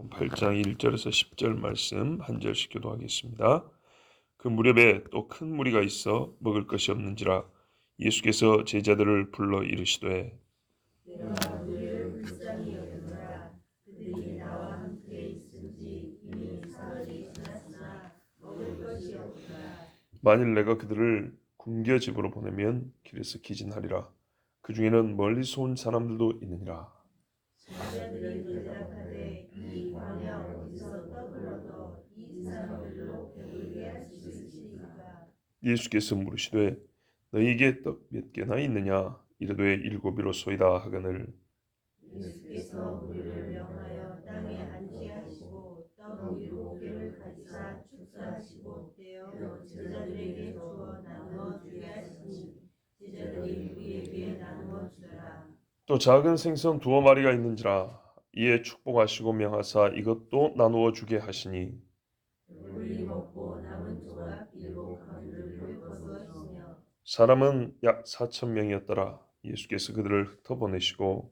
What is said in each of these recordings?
8장 1절에서 10절 말씀 한 절씩 교도하겠습니다. 그 무렵에 또 큰 무리가 있어 먹을 것이 없는지라 예수께서 제자들을 불러 이르시되 만일 내가 그들을 굶겨 집으로 보내면 길에서 기진하리라. 그 중에는 멀리서 온 사람들도 있느니라. 제자들이 대답하되 이 광야 어디서 떡을 얻어 이 사람들로 배부르게 할 수 있으리까? 예수께서 물으시되 너희에게 떡 몇 개나 있느냐? 이르되 7이로소이다 하거늘. 예수께서 우리를 명하여 땅에 앉게 하시고 떡 7개를 가지사 축사하시고 떼어 제자들에게 주어 나누어 주게 하시니 제자들이 우리에게 나누어 주더라. 또 작은 생선 2마리가 있는지라. 이에 축복하시고 명하사 이것도 나누어 주게 하시니 우리 먹고 남은 조각 7가죽을 거두었으며 사람은 약 4,000명이었더라. 예수께서 그들을 흩어보내시고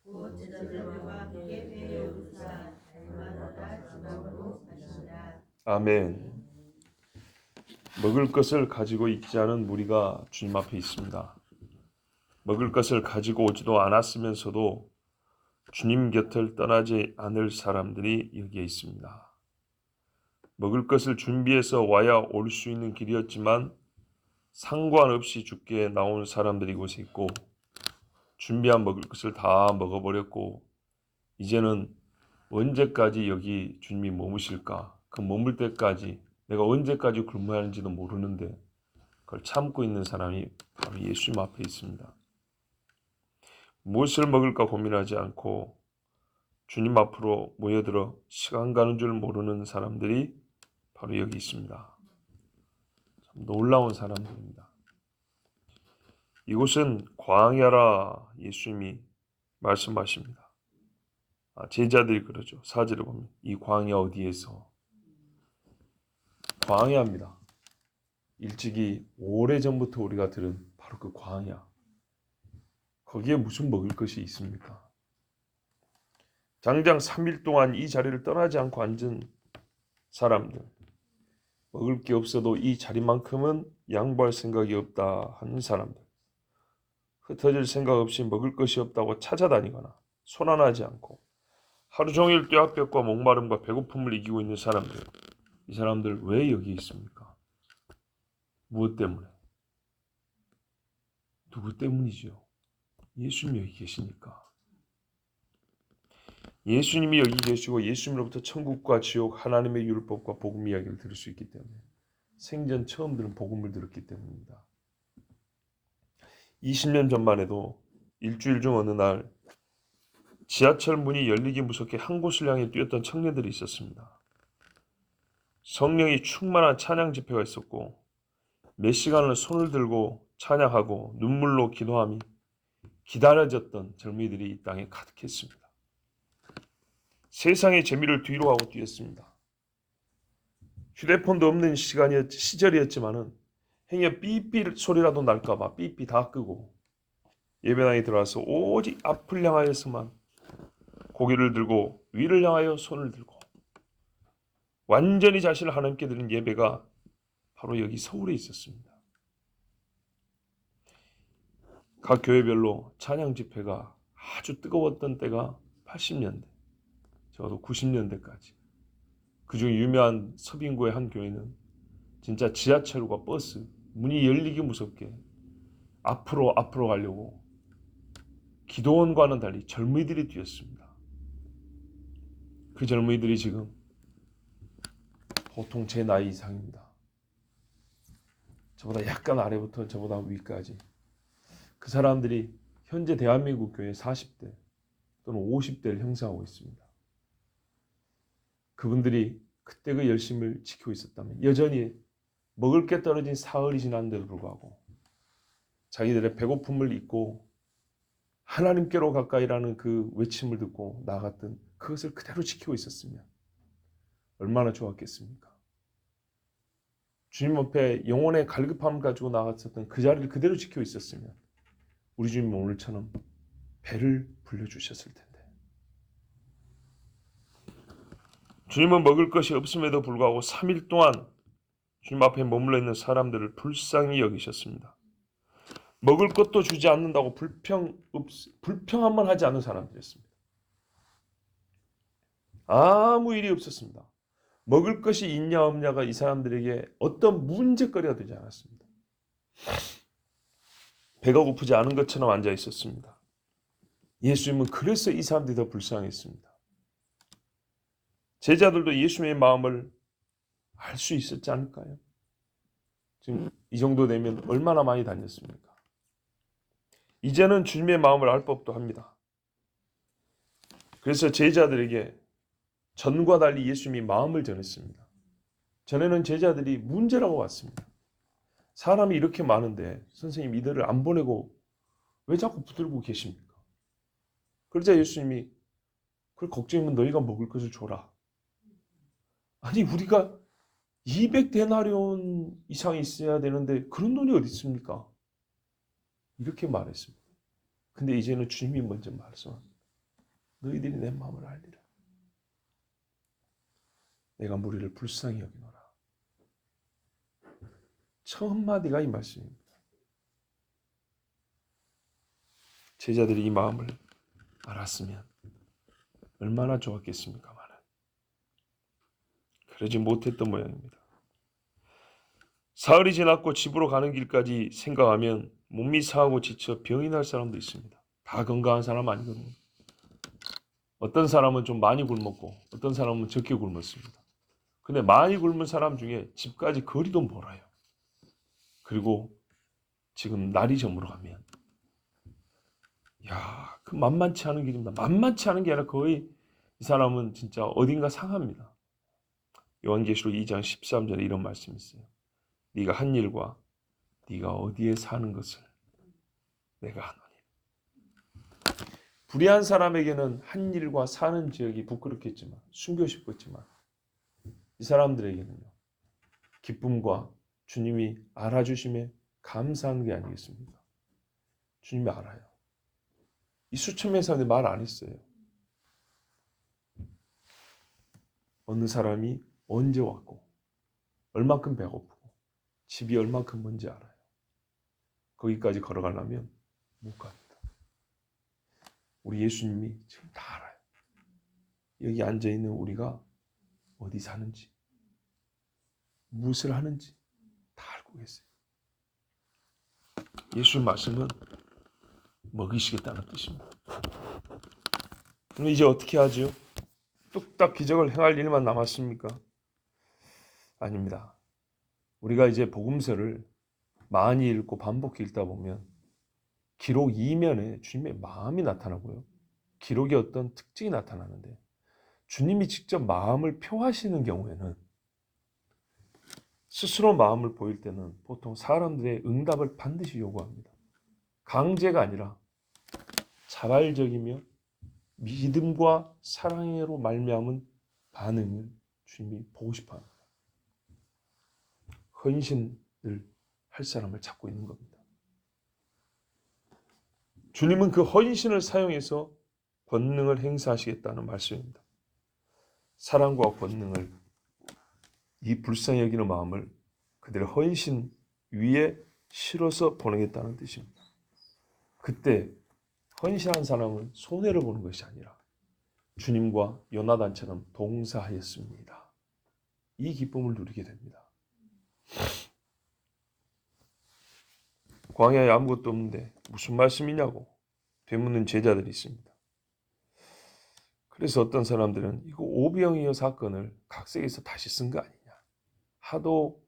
곧 제자들과 함께 배에 오르사 달마다 지방으로 가시니라. 아멘. 먹을 것을 가지고 있지 않은 무리가 주님 앞에 있습니다. 먹을 것을 가지고 오지도 않았으면서도 주님 곁을 떠나지 않을 사람들이 여기에 있습니다. 먹을 것을 준비해서 와야 올 수 있는 길이었지만 상관없이 죽게 나온 사람들이 이곳에 있고 준비한 먹을 것을 다 먹어버렸고 이제는 언제까지 여기 주님이 머무실까? 그 머물 때까지 내가 언제까지 굶어야 하는지도 모르는데 그걸 참고 있는 사람이 바로 예수님 앞에 있습니다. 무엇을 먹을까 고민하지 않고 주님 앞으로 모여들어 시간 가는 줄 모르는 사람들이 바로 여기 있습니다. 참 놀라운 사람들입니다. 이곳은 광야라 예수님이 말씀하십니다. 제자들이 그러죠. 4절에 보면 이 광야 어디에서? 광야입니다. 일찍이 오래전부터 우리가 들은 바로 그 광야. 거기에 무슨 먹을 것이 있습니까? 장장 3일 동안 이 자리를 떠나지 않고 앉은 사람들. 먹을 게 없어도 이 자리만큼은 양보할 생각이 없다 하는 사람들. 흩어질 생각 없이 먹을 것이 없다고 찾아다니거나 손안하지 않고 하루 종일 뙤약볕과 목마름과 배고픔을 이기고 있는 사람들. 이 사람들 왜 여기 있습니까? 무엇 때문에? 누구 때문이죠? 예수님이 여기 계시니까. 예수님이 여기 계시고 예수님으로부터 천국과 지옥, 하나님의 율법과 복음 이야기를 들을 수 있기 때문에 생전 처음 들은 복음을 들었기 때문입니다. 20년 전만 해도 일주일 중 어느 날 지하철 문이 열리기 무섭게 한 곳을 향해 뛰었던 청년들이 있었습니다. 성령이 충만한 찬양 집회가 있었고 몇 시간을 손을 들고 찬양하고 눈물로 기도하며 기다려졌던 젊은이들이 이 땅에 가득했습니다. 세상의 재미를 뒤로 하고 뛰었습니다. 휴대폰도 없는 시절이었지만은 행여 삐삐 소리라도 날까봐 삐삐 다 끄고 예배당에 들어와서 오직 앞을 향하여서만 고개를 들고 위를 향하여 손을 들고 완전히 자신을 하나님께 드린 예배가 바로 여기 서울에 있었습니다. 각 교회별로 찬양 집회가 아주 뜨거웠던 때가 80년대, 적어도 90년대까지. 그중 유명한 서빙구의 한 교회는 진짜 지하철과 버스 문이 열리기 무섭게 앞으로 가려고 기도원과는 달리 젊은이들이 뛰었습니다. 그 젊은이들이 지금 보통 제 나이 이상입니다. 저보다 약간 아래부터 저보다 위까지. 그 사람들이 현재 대한민국 교회 40대 또는 50대를 형성하고 있습니다. 그분들이 그때 그 열심을 지키고 있었다면 여전히 먹을 게 떨어진 사흘이 지났는데도 불구하고 자기들의 배고픔을 잊고 하나님께로 가까이라는 그 외침을 듣고 나갔던 그것을 그대로 지키고 있었으면 얼마나 좋았겠습니까? 주님 앞에 영혼의 갈급함을 가지고 나갔었던 그 자리를 그대로 지키고 있었으면 우리 주님 오늘처럼 배를 불려주셨을 텐데. 주님은 먹을 것이 없음에도 불구하고 3일 동안 주님 앞에 머물러 있는 사람들을 불쌍히 여기셨습니다. 먹을 것도 주지 않는다고 불평한만 하지 않는 사람들이었습니다. 아무 일이 없었습니다. 먹을 것이 있냐 없냐가 이 사람들에게 어떤 문제거리가 되지 않았습니다. 배가 고프지 않은 것처럼 앉아 있었습니다. 예수님은 그래서 이 사람들이 더 불쌍했습니다. 제자들도 예수님의 마음을 알 수 있었지 않을까요? 지금 이 정도 되면 얼마나 많이 다녔습니까? 이제는 주님의 마음을 알 법도 합니다. 그래서 제자들에게 전과 달리 예수님이 마음을 전했습니다. 전에는 제자들이 문제라고 왔습니다. 사람이 이렇게 많은데 선생님 이들을 안 보내고 왜 자꾸 붙들고 계십니까? 그러자 예수님이 그걸 걱정이면 너희가 먹을 것을 줘라. 아니 우리가 200데나리온 이상이 있어야 되는데 그런 돈이 어디 있습니까? 이렇게 말했습니다. 근데 이제는 주님이 먼저 말씀합니다. 너희들이 내 마음을 알리라. 내가 무리를 불쌍히 여기노라. 첫 마디가 이 말씀입니다. 제자들이 이 마음을 알았으면 얼마나 좋았겠습니까만 그러지 못했던 모양입니다. 사흘이 지났고 집으로 가는 길까지 생각하면 몸이 상하고 지쳐 병이 날 사람도 있습니다. 다 건강한 사람 아니거든요. 어떤 사람은 좀 많이 굶었고 어떤 사람은 적게 굶었습니다. 근데 많이 굶은 사람 중에 집까지 거리도 멀어요. 그리고 지금 날이 저물어가면 그 만만치 않은 길입니다. 만만치 않은 게 아니라 거의 이 사람은 진짜 어딘가 상합니다. 요한계시록 2장 13절에 이런 말씀이 있어요. 네가 한 일과 네가 어디에 사는 것을 내가 하노니. 불의한 사람에게는 한 일과 사는 지역이 부끄럽겠지만 숨고 싶겠지만 이 사람들에게는요. 기쁨과 주님이 알아주심에 감사한 게 아니겠습니까? 주님이 알아요. 이 수천 명의 사람들이 말 안 했어요. 어느 사람이 언제 왔고 얼만큼 배고프고 집이 얼만큼 뭔지 알아요. 거기까지 걸어가려면 못 갑니다. 우리 예수님이 지금 다 알아요. 여기 앉아있는 우리가 어디 사는지 무엇을 하는지 다 알고 계세요. 예수님 말씀은 먹이시겠다는 뜻입니다. 그럼 이제 어떻게 하죠? 뚝딱 기적을 행할 일만 남았습니까? 아닙니다. 우리가 이제 복음서를 많이 읽고 반복해 읽다 보면 기록 이면에 주님의 마음이 나타나고요. 기록의 어떤 특징이 나타나는데 주님이 직접 마음을 표하시는 경우에는 스스로 마음을 보일 때는 보통 사람들의 응답을 반드시 요구합니다. 강제가 아니라 자발적이며 믿음과 사랑으로 말미암은 반응을 주님이 보고 싶어 합니다. 헌신을 할 사람을 찾고 있는 겁니다. 주님은 그 헌신을 사용해서 권능을 행사하시겠다는 말씀입니다. 사랑과 권능을 이 불쌍히 여기는 마음을 그들의 헌신 위에 실어서 보내겠다는 뜻입니다. 그때 헌신한 사람은 손해를 보는 것이 아니라 주님과 요나단처럼 동사하였습니다. 이 기쁨을 누리게 됩니다. 광야에 아무것도 없는데 무슨 말씀이냐고 되묻는 제자들이 있습니다. 그래서 어떤 사람들은 이거 오병이어 사건을 각색해서 다시 쓴 거 아니냐. 하도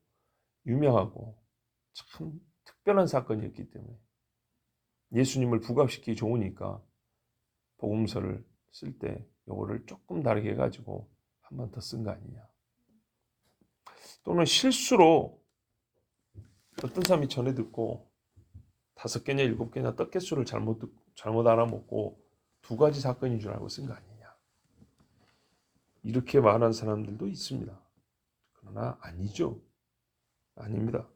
유명하고 참 특별한 사건이었기 때문에 예수님을 부각시키기 좋으니까 복음서를 쓸 때 이거를 조금 다르게 해가지고 한 번 더 쓴 거 아니냐. 또는 실수로 어떤 사람이 전해 듣고 5개냐 7개냐 떡 개수를 잘못 알아먹고 2가지 사건인 줄 알고 쓴 거 아니냐. 이렇게 말하는 사람들도 있습니다. 그러나 아니죠. 아닙니다.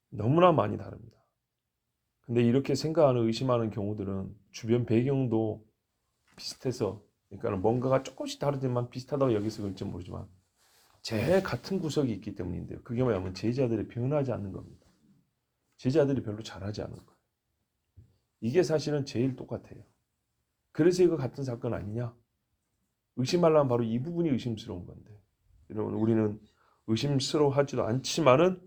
너무나 많이 다릅니다. 근데 이렇게 생각하는 의심하는 경우들은 주변 배경도 비슷해서 그러니까 뭔가가 조금씩 다르지만 비슷하다고 여기서 그럴지 모르지만 제일 같은 구석이 있기 때문인데요. 그게 뭐냐면 제자들이 변하지 않는 겁니다. 제자들이 별로 잘하지 않은 거예요. 이게 사실은 제일 똑같아요. 그래서 이거 같은 사건 아니냐? 의심하려면 바로 이 부분이 의심스러운 건데, 여러분 우리는 의심스러워하지도 않지만은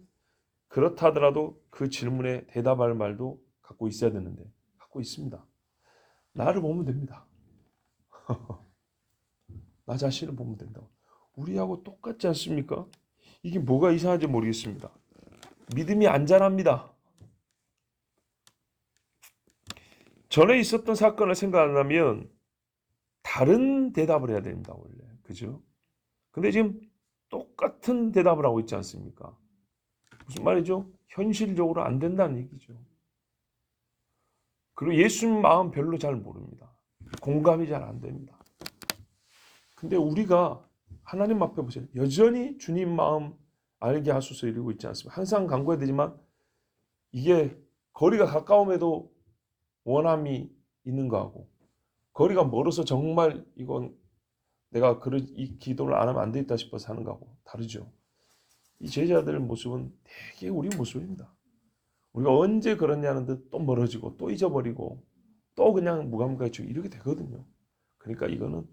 그렇다 하더라도 그 질문에 대답할 말도 갖고 있어야 되는데 갖고 있습니다. 나를 보면 됩니다. 나 자신을 보면 된다. 우리하고 똑같지 않습니까? 이게 뭐가 이상한지 모르겠습니다. 믿음이 안 자랍니다. 전에 있었던 사건을 생각하려면 다른 대답을 해야 됩니다. 원래. 그죠? 근데 지금 똑같은 대답을 하고 있지 않습니까? 무슨 말이죠? 현실적으로 안 된다는 얘기죠. 그리고 예수님 마음 별로 잘 모릅니다. 공감이 잘 안 됩니다. 근데 우리가 하나님 앞에 보세요. 여전히 주님 마음 알게 하소서 이러고 있지 않습니까? 항상 간구해야 되지만 이게 거리가 가까움에도 원함이 있는 거하고 거리가 멀어서 정말 이건 내가 이 기도를 안 하면 안 되겠다 싶어서 하는 거하고 다르죠. 이 제자들 모습은 되게 우리 모습입니다. 우리가 언제 그러냐는 듯 또 멀어지고 또 잊어버리고 또 그냥 무감각해지고 이렇게 되거든요. 그러니까 이거는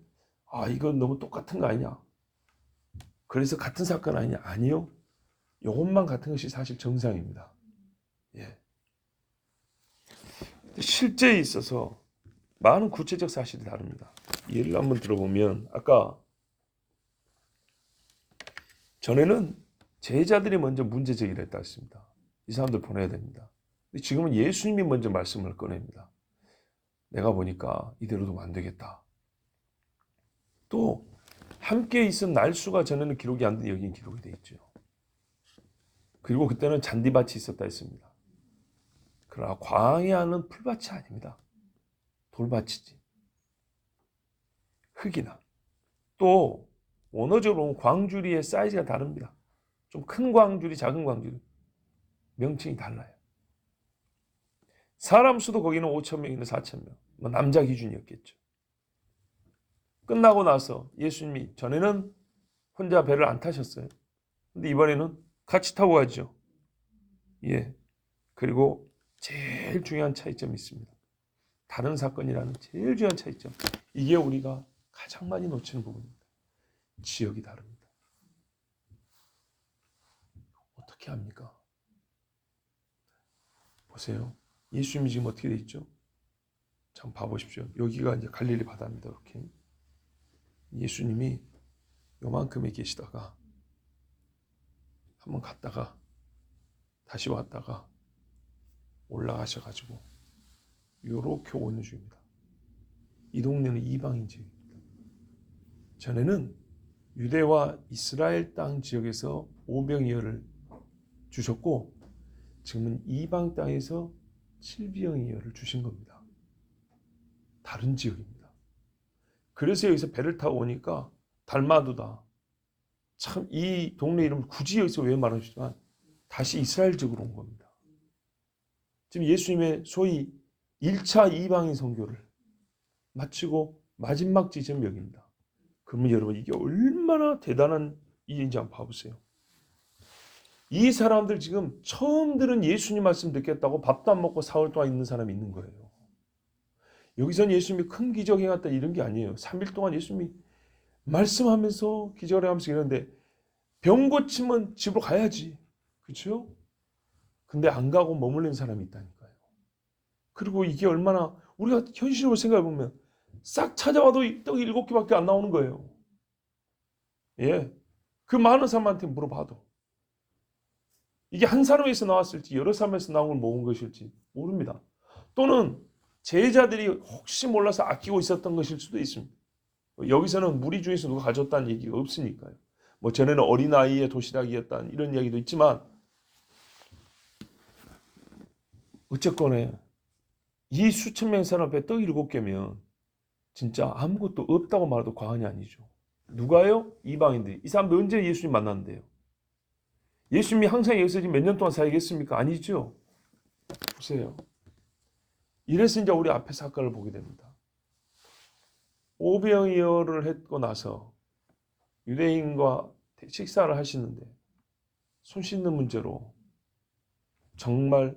이건 너무 똑같은 거 아니냐. 그래서 같은 사건 아니냐. 아니요. 이것만 같은 것이 사실 정상입니다. 예. 실제에 있어서 많은 구체적 사실이 다릅니다. 예를 한번 들어보면 아까 전에는 제자들이 먼저 문제 제기를 했다 했습니다. 이 사람들 보내야 됩니다. 근데 지금은 예수님이 먼저 말씀을 꺼냅니다. 내가 보니까 이대로 두면 안 되겠다. 또 함께 있은 날수가 전에는 기록이 안 돼 여기는 기록이 돼 있죠. 그리고 그때는 잔디밭이 있었다 했습니다. 그러나 광야는 풀밭이 아닙니다. 돌밭이지. 흙이나 또 원어적으로 광주리의 사이즈가 다릅니다. 좀 큰 광주리, 작은 광주리 명칭이 달라요. 사람 수도 거기는 5,000명이나 4,000명. 뭐 남자 기준이었겠죠. 끝나고 나서 예수님이 전에는 혼자 배를 안 타셨어요. 근데 이번에는 같이 타고 가죠. 예. 그리고 제일 중요한 차이점이 있습니다. 다른 사건이라는 제일 중요한 차이점. 이게 우리가 가장 많이 놓치는 부분입니다. 지역이 다릅니다. 어떻게 합니까? 보세요. 예수님이 지금 어떻게 돼 있죠? 참 봐보십시오. 여기가 이제 갈릴리 바다입니다. 이렇게 예수님이 요만큼에 계시다가 한번 갔다가 다시 왔다가 올라가셔가지고 요렇게 오는 중입니다. 이 동네는 이방인 지역입니다. 전에는 유대와 이스라엘 땅 지역에서 오병이어를 주셨고 지금은 이방 땅에서 칠병이어를 주신 겁니다. 다른 지역입니다. 그래서 여기서 배를 타고 오니까 달마두다. 참 이 동네 이름을 굳이 여기서 왜 말하시지만 다시 이스라엘 지역으로 온 겁니다. 지금 예수님의 소위 1차 이방인 선교를 마치고 마지막 지점 여기입니다. 그러면 여러분 이게 얼마나 대단한 일인지 한번 봐보세요. 이 사람들 지금 처음 들은 예수님 말씀 듣겠다고 밥도 안 먹고 4월 동안 있는 사람이 있는 거예요. 여기서는 예수님이 큰 기적 행했다 이런 게 아니에요. 3일 동안 예수님이 말씀하면서 기적을 하면서 이러는데 병 고치면 집으로 가야지. 그렇죠? 근데 안 가고 머물는 사람이 있다니까요. 그리고 이게 얼마나 우리가 현실적으로 생각해 보면 싹 찾아와도 떡 7개밖에 안 나오는 거예요. 예. 그 많은 사람한테 물어봐도 이게 한 사람에서 나왔을지 여러 사람에서 나온 걸 모은 것일지 모릅니다. 또는 제자들이 혹시 몰라서 아끼고 있었던 것일 수도 있습니다. 여기서는 무리 중에서 누가 가졌다는 얘기가 없으니까요. 뭐 전에는 어린아이의 도시락이었다는 이런 이야기도 있지만 어쨌거나 이 수천 명 사람 앞에 떡 7개면 진짜 아무것도 없다고 말해도 과언이 아니죠. 누가요? 이방인들이. 이 사람들 언제 예수님 만났는데요? 예수님이 항상 여기서 지금 몇 년 동안 살겠습니까? 아니죠. 보세요. 이래서 이제 우리 앞에 사건을 보게 됩니다. 오병이어를 했고 나서 유대인과 식사를 하시는데 손 씻는 문제로 정말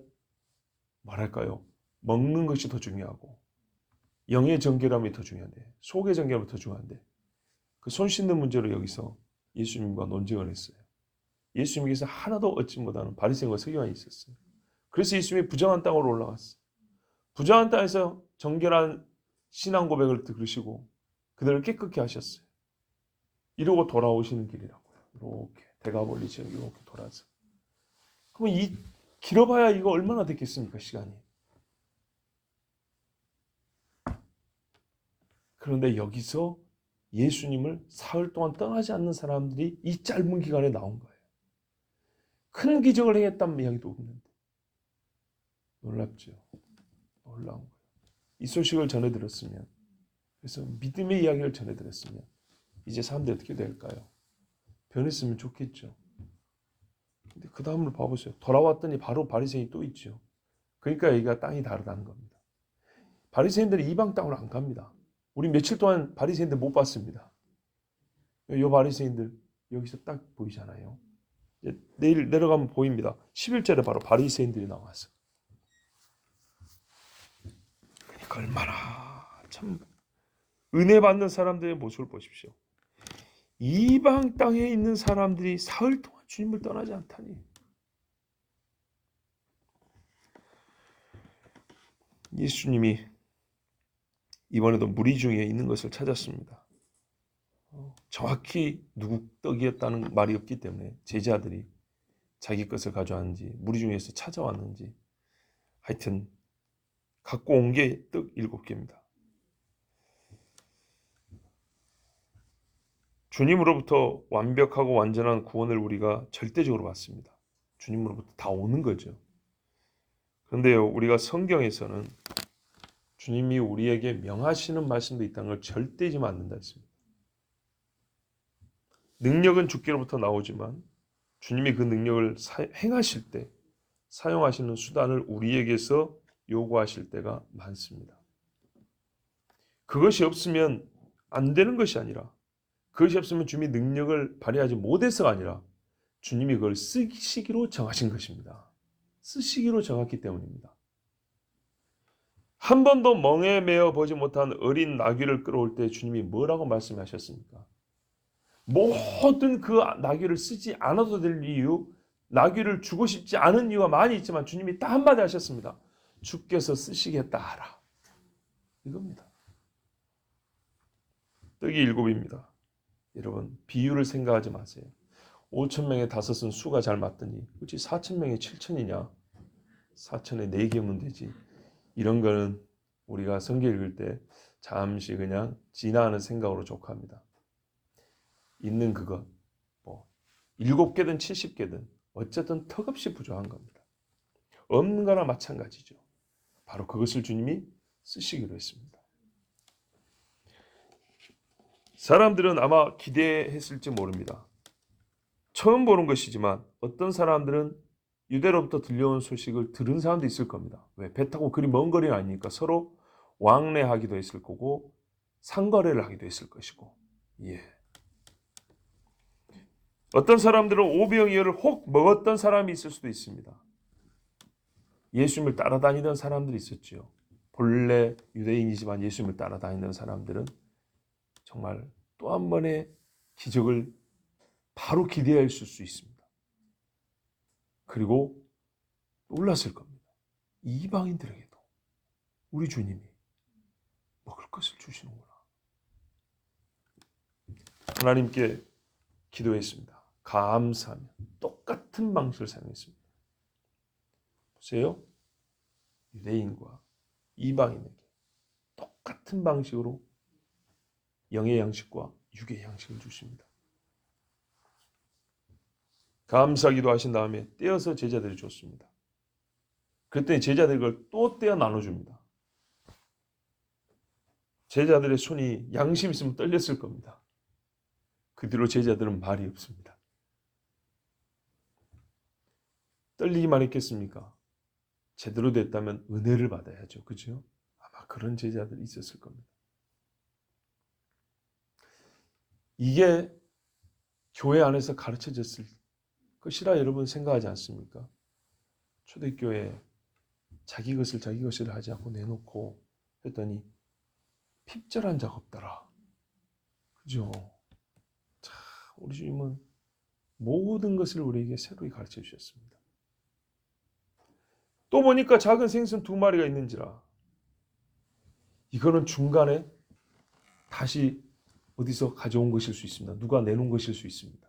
뭐랄까요? 먹는 것이 더 중요하고 영의 정결함이 더 중요한데 속의 정결함이 더 중요한데 그 손 씻는 문제로 여기서 예수님과 논쟁을 했어요. 예수님께서 하나도 얻지 못하는 바리새인과 서기관이 있었어요. 그래서 예수님이 부정한 땅으로 올라갔어요. 부정한 땅에서 정결한 신앙 고백을 들으시고 그들을 깨끗게 하셨어요. 이러고 돌아오시는 길이라고요. 이렇게 대가볼리죠. 이렇게 돌아서. 그러면 이 길어봐야 이거 얼마나 됐겠습니까? 시간이. 그런데 여기서 예수님을 사흘 동안 떠나지 않는 사람들이 이 짧은 기간에 나온 거예요. 큰 기적을 행했다는 이야기도 없는데. 놀랍죠. 놀라운 거예요. 이 소식을 전해들었으면, 그래서 믿음의 이야기를 전해들었으면 이제 사람들이 어떻게 될까요? 변했으면 좋겠죠. 근데 그 다음을 봐보세요. 돌아왔더니 바로 바리새인이 또 있죠. 그러니까 여기가 땅이 다르다는 겁니다. 바리새인들이 이방 땅으로 안 갑니다. 우리 며칠 동안 바리새인들 못 봤습니다. 이 바리새인들 여기서 딱 보이잖아요. 이제 내일 내려가면 보입니다. 11절에 바로 바리새인들이 나와서. 그러니까 얼마나 참 은혜 받는 사람들의 모습을 보십시오. 이방 땅에 있는 사람들이 사흘 동안 주님을 떠나지 않다니. 예수님이 이번에도 무리 중에 있는 것을 찾았습니다. 정확히 누구 떡이었다는 말이 없기 때문에 제자들이 자기 것을 가져왔는지 무리 중에서 찾아왔는지 하여튼 갖고 온 게 떡 7개입니다. 주님으로부터 완벽하고 완전한 구원을 우리가 절대적으로 받습니다. 주님으로부터 다 오는 거죠. 그런데요, 우리가 성경에서는 주님이 우리에게 명하시는 말씀도 있다는 걸 절대 잊으면 안 된다 했습니다. 능력은 주께로부터 나오지만 주님이 그 능력을 행하실 때 사용하시는 수단을 우리에게서 요구하실 때가 많습니다. 그것이 없으면 안 되는 것이 아니라 그것이 없으면 주님이 능력을 발휘하지 못해서가 아니라 주님이 그걸 쓰시기로 정하신 것입니다. 쓰시기로 정했기 때문입니다. 한 번도 멍에 매어 보지 못한 어린 나귀를 끌어올 때 주님이 뭐라고 말씀하셨습니까? 모든 그 나귀를 쓰지 않아도 될 이유, 나귀를 주고 싶지 않은 이유가 많이 있지만 주님이 딱 한마디 하셨습니다. 주께서 쓰시겠다 하라. 이겁니다. 떡이 7입니다. 여러분 비유를 생각하지 마세요. 5,000명의 5은 수가 잘 맞더니 그렇지 4,000명의 7,000이냐? 4,000에 4개면 되지. 이런 거는 우리가 성경 읽을 때 잠시 그냥 지나가는 생각으로 족합니다. 있는 그것 뭐 7개든 70개든 어쨌든 턱없이 부족한 겁니다. 없는 거나 마찬가지죠. 바로 그것을 주님이 쓰시기로 했습니다. 사람들은 아마 기대했을지 모릅니다. 처음 보는 것이지만 어떤 사람들은 유대로부터 들려온 소식을 들은 사람도 있을 겁니다. 왜? 배 타고 그리 먼 거리는 아니니까 서로 왕래하기도 했을 거고 상거래를 하기도 했을 것이고. 예. 어떤 사람들은 오병이어를 혹 먹었던 사람이 있을 수도 있습니다. 예수님을 따라다니던 사람들이 있었죠. 본래 유대인이지만 예수님을 따라다니던 사람들은 정말 또 한 번의 기적을 바로 기대했을 수 있습니다. 그리고 놀랐을 겁니다. 이방인들에게도 우리 주님이 먹을 것을 주시는구나. 하나님께 기도했습니다. 감사하며 똑같은 방식을 사용했습니다. 보세요. 유대인과 이방인에게 똑같은 방식으로 영의 양식과 육의 양식을 주십니다. 감사기도 하신 다음에 떼어서 제자들이 줬습니다. 그랬더니 제자들이 그걸 또 떼어 나눠줍니다. 제자들의 손이 양심 있으면 떨렸을 겁니다. 그 뒤로 제자들은 말이 없습니다. 떨리기만 했겠습니까? 제대로 됐다면 은혜를 받아야죠. 그죠? 아마 그런 제자들이 있었을 겁니다. 이게 교회 안에서 가르쳐졌을 것이라 여러분 생각하지 않습니까? 초대교회 자기 것을 하지 않고 내놓고 했더니 핍절한 자가 없더라. 그죠? 자, 우리 주님은 모든 것을 우리에게 새로이 가르쳐 주셨습니다. 또 보니까 작은 생선 2마리가 있는지라. 이거는 중간에 다시 어디서 가져온 것일 수 있습니다. 누가 내놓은 것일 수 있습니다.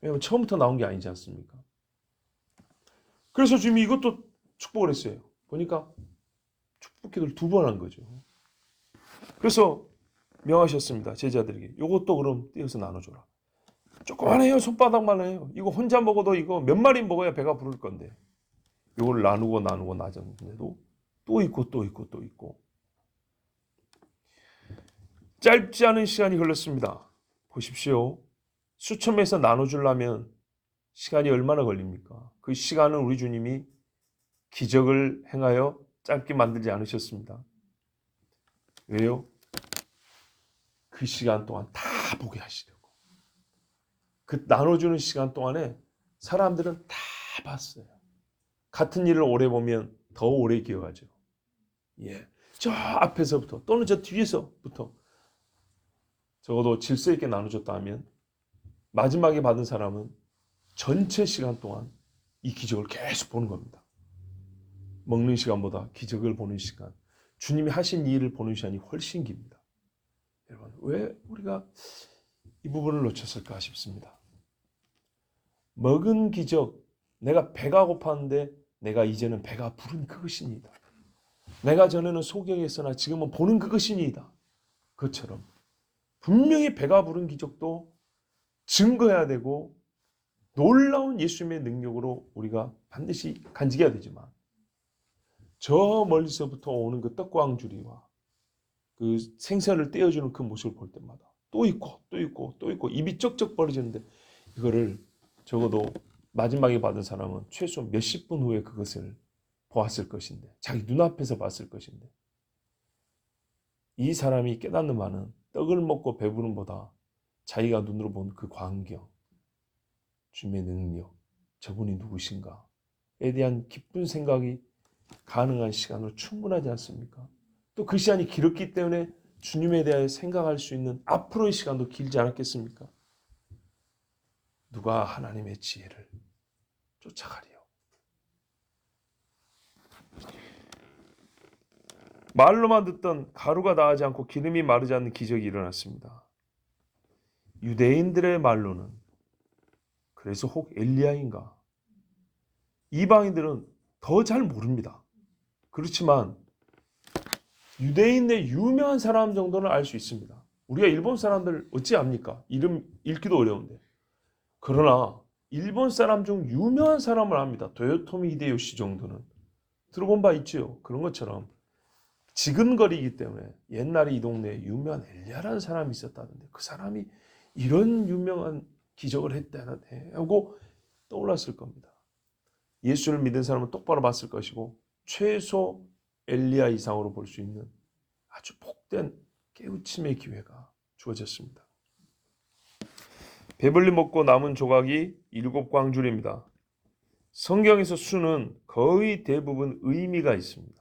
왜냐하면 처음부터 나온 게 아니지 않습니까? 그래서 주님이 이것도 축복을 했어요. 보니까 축복 기도를 2번 한 거죠. 그래서 명하셨습니다. 제자들에게. 이것도 그럼 떼어서 나눠줘라. 조그만해요. 손바닥만 해요. 이거 혼자 먹어도 이거 몇 마리 먹어야 배가 부를 건데. 이걸 나누고 나눴는데도 또 있고 또 있고 또 있고. 짧지 않은 시간이 흘렀습니다. 보십시오. 수천 명에서 나눠주려면 시간이 얼마나 걸립니까? 그 시간은 우리 주님이 기적을 행하여 짧게 만들지 않으셨습니다. 왜요? 그 시간 동안 다 보게 하시려고. 그 나눠주는 시간 동안에 사람들은 다 봤어요. 같은 일을 오래 보면 더 오래 기억하죠. 예, 저 앞에서부터 또는 저 뒤에서부터 적어도 질서 있게 나눠줬다 하면 마지막에 받은 사람은 전체 시간 동안 이 기적을 계속 보는 겁니다. 먹는 시간보다 기적을 보는 시간, 주님이 하신 이 일을 보는 시간이 훨씬 깁니다. 여러분, 왜 우리가 이 부분을 놓쳤을까 싶습니다. 먹은 기적, 내가 배가 고팠는데 내가 이제는 배가 부른 그것이니이다. 내가 전에는 소경했으나 지금은 보는 그것이니이다. 그것처럼 분명히 배가 부른 기적도 증거해야 되고 놀라운 예수님의 능력으로 우리가 반드시 간직해야 되지만 저 멀리서부터 오는 그 떡광주리와 그 생선을 떼어주는 그 모습을 볼 때마다 또 있고 또 있고 또 있고 입이 쩍쩍 벌어지는데 이거를 적어도 마지막에 받은 사람은 최소 몇십 분 후에 그것을 보았을 것인데 자기 눈앞에서 봤을 것인데 이 사람이 깨닫는 바는 떡을 먹고 배부름보다 자기가 눈으로 본 그 광경, 주님의 능력, 저분이 누구신가에 대한 기쁜 생각이 가능한 시간으로 충분하지 않습니까? 또 그 시간이 길었기 때문에 주님에 대하여 생각할 수 있는 앞으로의 시간도 길지 않았겠습니까? 누가 하나님의 지혜를 쫓아가리요. 말로만 듣던 가루가 닿지 않고 기름이 마르지 않는 기적이 일어났습니다. 유대인들의 말로는 그래서 혹 엘리야인가? 이방인들은 더 잘 모릅니다. 그렇지만 유대인의 유명한 사람 정도는 알 수 있습니다. 우리가 일본 사람들 어찌 압니까? 이름 읽기도 어려운데. 그러나 일본 사람 중 유명한 사람을 압니다. 도요토미 히데요시 정도는. 들어본 바 있죠. 그런 것처럼 지근거리이기 때문에 옛날에 이 동네에 유명한 엘리야라는 사람이 있었다는데 그 사람이 이런 유명한 기적을 했다는데 하고 떠올랐을 겁니다. 예수를 믿은 사람은 똑바로 봤을 것이고 최소 엘리야 이상으로 볼 수 있는 아주 복된 깨우침의 기회가 주어졌습니다. 배불리 먹고 남은 조각이 7광줄입니다. 성경에서 수는 거의 대부분 의미가 있습니다.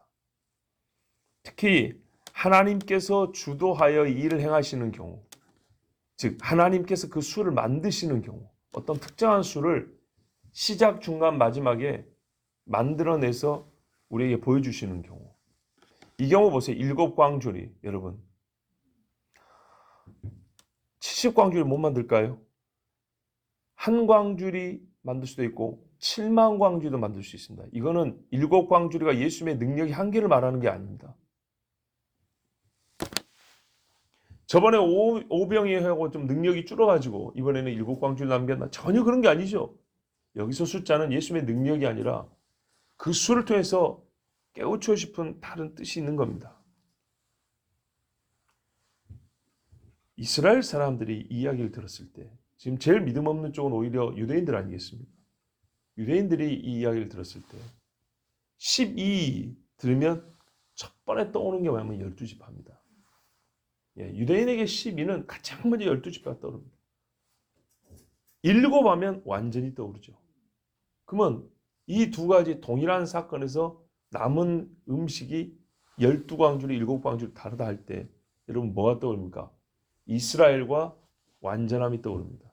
특히 하나님께서 주도하여 일을 행하시는 경우, 즉 하나님께서 그 수를 만드시는 경우, 어떤 특정한 수를 시작, 중간, 마지막에 만들어내서 우리에게 보여주시는 경우, 이 경우 보세요. 7광줄이 여러분 70광줄이 못 만들까요? 한 광줄이 만들 수도 있고 7만 광줄도 만들 수 있습니다. 이거는 7광줄이가 예수님의 능력이 한계를 말하는 게 아닙니다. 저번에 오병이 하고 좀 능력이 줄어가지고 이번에는 7광줄 남겼나? 전혀 그런 게 아니죠. 여기서 숫자는 예수님의 능력이 아니라 그 수를 통해서 깨우치고 싶은 다른 뜻이 있는 겁니다. 이스라엘 사람들이 이 이야기를 들었을 때 지금 제일 믿음 없는 쪽은 오히려 유대인들 아니겠습니까? 유대인들이 이 이야기를 들었을 때 12 들으면 첫 번에 떠오르는 게 뭐냐면 12지파입니다. 유대인에게 12는 가장 먼저 12지파가 떠오릅니다. 7 하면 완전히 떠오르죠. 그러면 이 두 가지 동일한 사건에서 남은 음식이 12광주리 7광주리 다르다 할 때 여러분 뭐가 떠오릅니까? 이스라엘과 완전함이 떠오릅니다.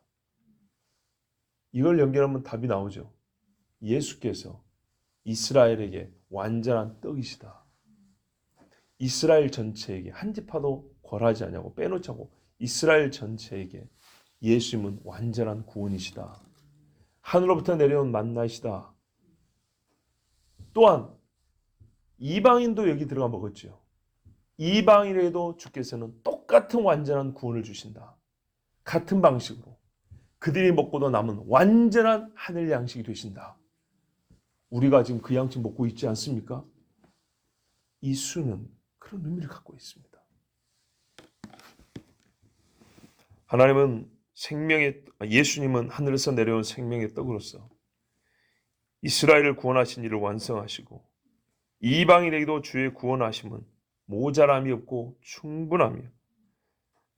이걸 연결하면 답이 나오죠. 예수께서 이스라엘에게 완전한 떡이시다. 이스라엘 전체에게 한 지파도 궐하지 않냐고 빼놓지 않고 이스라엘 전체에게 예수님은 완전한 구원이시다. 하늘로부터 내려온 만나시다. 또한 이방인도 여기 들어가 먹었죠. 이방인에게도 주께서는 똑같은 완전한 구원을 주신다. 같은 방식으로 그들이 먹고도 남은 완전한 하늘 양식이 되신다. 우리가 지금 그 양식 먹고 있지 않습니까? 이 수는 그런 의미를 갖고 있습니다. 예수님은 하늘에서 내려온 생명의 떡으로서 이스라엘을 구원하신 일을 완성하시고 이방인에게도 주의 구원하심은 모자람이 없고 충분하며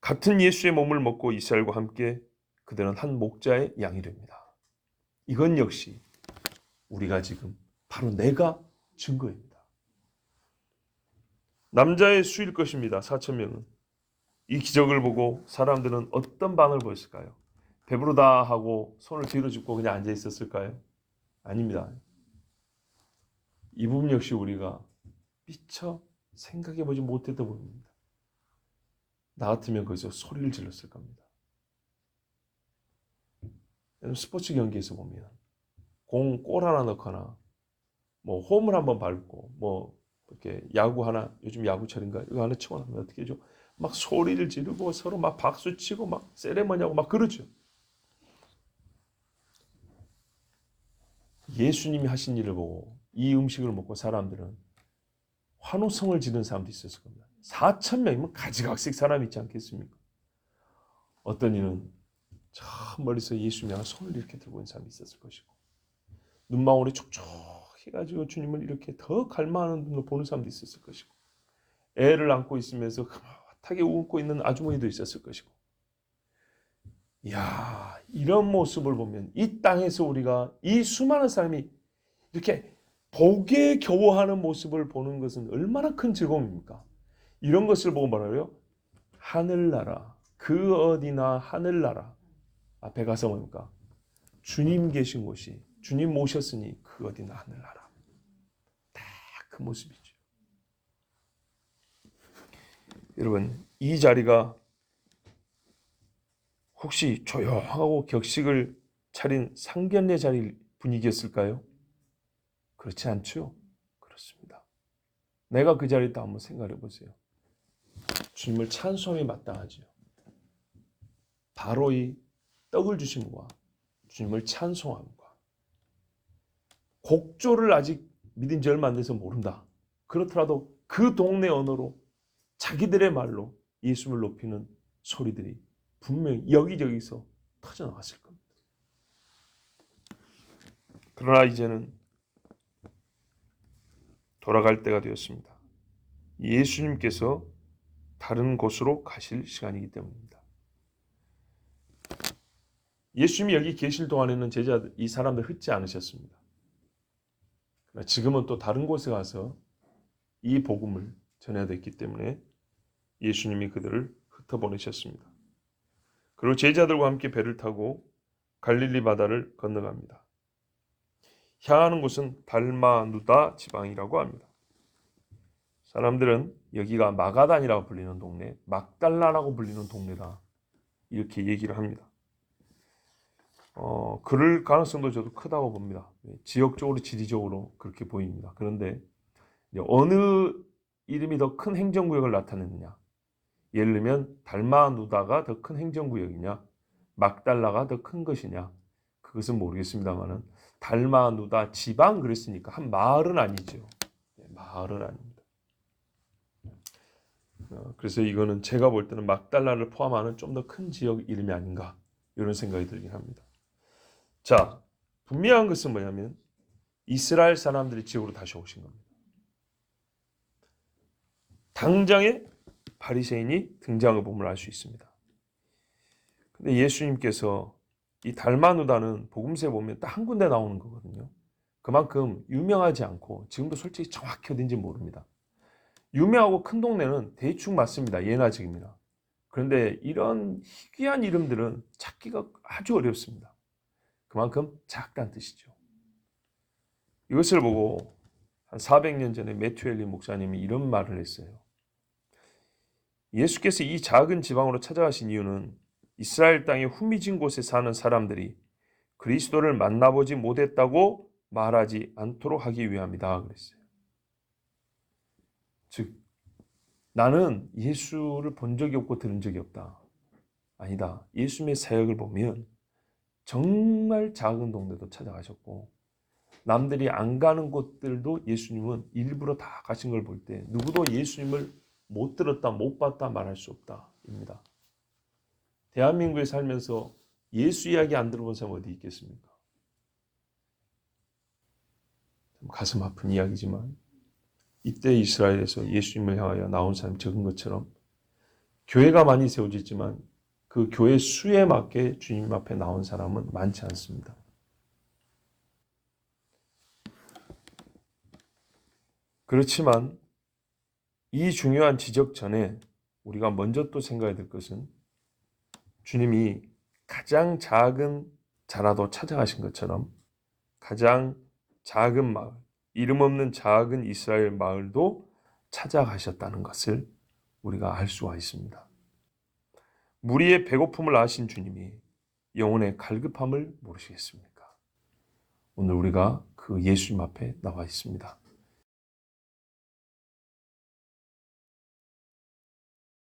같은 예수의 몸을 먹고 이스라엘과 함께 그들은 한 목자의 양이 됩니다. 이건 역시 우리가 지금 바로 내가 증거입니다. 남자의 수일 것입니다. 4,000명은. 이 기적을 보고 사람들은 어떤 반응을 보였을까요? 배부르다 하고 손을 뒤로 짚고 그냥 앉아 있었을까요? 아닙니다. 이 부분 역시 우리가 미처 생각해보지 못했던 부분입니다. 나 같으면 거기서 소리를 질렀을 겁니다. 스포츠 경기에서 보면 골 하나 넣거나 뭐 홈을 한번 밟고 뭐 이렇게 야구 하나, 요즘 야구철인가 이거 하나 치고 나면 어떻게 해줘? 막 소리를 지르고 서로 막 박수 치고 막 세레머니하고 막 그러죠. 예수님이 하신 일을 보고 이 음식을 먹고 사람들은 환호성을 지르는 사람도 있었을 겁니다. 4,000명이면 가지각색 사람이 있지 않겠습니까? 어떤 이는 저 멀리서 예수님 향해 손을 이렇게 들고 있는 사람이 있었을 것이고 눈망울이 촉촉해가지고 주님을 이렇게 더 갈망하는 눈으로 보는 사람도 있었을 것이고 애를 안고 있으면서 흐뭇하게 웃고 있는 아주머니도 있었을 것이고 이야, 이런 모습을 보면 이 땅에서 우리가 이 수많은 사람이 이렇게 보기에 겨워하는 모습을 보는 것은 얼마나 큰 즐거움입니까? 이런 것을 보고 뭐라고요? 하늘나라, 그 어디나 하늘나라. 앞에 가서 뭡니까? 주님 계신 곳이, 주님 모셨으니 그 어디나 하늘나라. 딱 그 모습이죠. 여러분, 이 자리가 혹시 조용하고 격식을 차린 상견례 자리 분위기였을까요? 그렇지 않죠? 그렇습니다. 내가 그 자리에 또 한번 생각해 보세요. 주님을 찬송함이 마땅하죠. 바로 이 떡을 주심과 주님을 찬송함과 곡조를 아직 믿은 지 얼마 안 돼서 모른다. 그렇더라도 그 동네 언어로 자기들의 말로 예수님을 높이는 소리들이 분명히 여기저기서 터져나왔을 겁니다. 그러나 이제는 돌아갈 때가 되었습니다. 예수님께서 다른 곳으로 가실 시간이기 때문입니다. 예수님이 여기 계실 동안에는 제자들, 이 사람들 흩지 않으셨습니다. 그러나 지금은 또 다른 곳에 가서 이 복음을 전해야 됐기 때문에 예수님이 그들을 흩어보내셨습니다. 그리고 제자들과 함께 배를 타고 갈릴리 바다를 건너갑니다. 향하는 곳은 달마누다 지방이라고 합니다. 사람들은 여기가 마가단이라고 불리는 동네, 막달라라고 불리는 동네다 이렇게 얘기를 합니다. 그럴 가능성도 저도 크다고 봅니다. 지역적으로 지리적으로 그렇게 보입니다. 그런데 어느 이름이 더 큰 행정구역을 나타내느냐? 예를 들면 달마누다가 더 큰 행정구역이냐, 막달라가 더 큰 것이냐, 그것은 모르겠습니다만은 달마누다 지방 그랬으니까 한 마을은 아니죠. 마을은 아닙니다. 그래서 이거는 제가 볼 때는 막달라를 포함하는 좀 더 큰 지역 이름이 아닌가 이런 생각이 들긴 합니다. 자, 분명한 것은 뭐냐면 이스라엘 사람들이 지역으로 다시 오신 겁니다. 당장에 바리새인이 등장을 보면 알 수 있습니다. 근데 예수님께서 이 달마누다는 복음서에 보면 딱 한 군데 나오는 거거든요. 그만큼 유명하지 않고 지금도 솔직히 정확히 어딘지 모릅니다. 유명하고 큰 동네는 대충 맞습니다. 예나 지금이나. 그런데 이런 희귀한 이름들은 찾기가 아주 어렵습니다. 그만큼 작다는 뜻이죠. 이것을 보고 한 400년 전에 매튜 헬리 목사님이 이런 말을 했어요. 예수께서 이 작은 지방으로 찾아가신 이유는 이스라엘 땅의 후미진 곳에 사는 사람들이 그리스도를 만나보지 못했다고 말하지 않도록 하기 위함이다 그랬어요. 즉 나는 예수를 본 적이 없고 들은 적이 없다. 아니다. 예수님의 사역을 보면 정말 작은 동네도 찾아가셨고 남들이 안 가는 곳들도 예수님은 일부러 다 가신 걸 볼 때 누구도 예수님을 못 들었다, 못 봤다 말할 수 없다. 입니다. 대한민국에 살면서 예수 이야기 안 들어본 사람 어디 있겠습니까? 가슴 아픈 이야기지만 이때 이스라엘에서 예수님을 향하여 나온 사람이 적은 것처럼 교회가 많이 세워졌지만 그 교회 수에 맞게 주님 앞에 나온 사람은 많지 않습니다. 그렇지만 이 중요한 지적 전에 우리가 먼저 또 생각해야 될 것은 주님이 가장 작은 자라도 찾아가신 것처럼 가장 작은 마을, 이름 없는 작은 이스라엘 마을도 찾아가셨다는 것을 우리가 알 수가 있습니다. 무리의 배고픔을 아신 주님이 영혼의 갈급함을 모르시겠습니까? 오늘 우리가 그 예수님 앞에 나와 있습니다.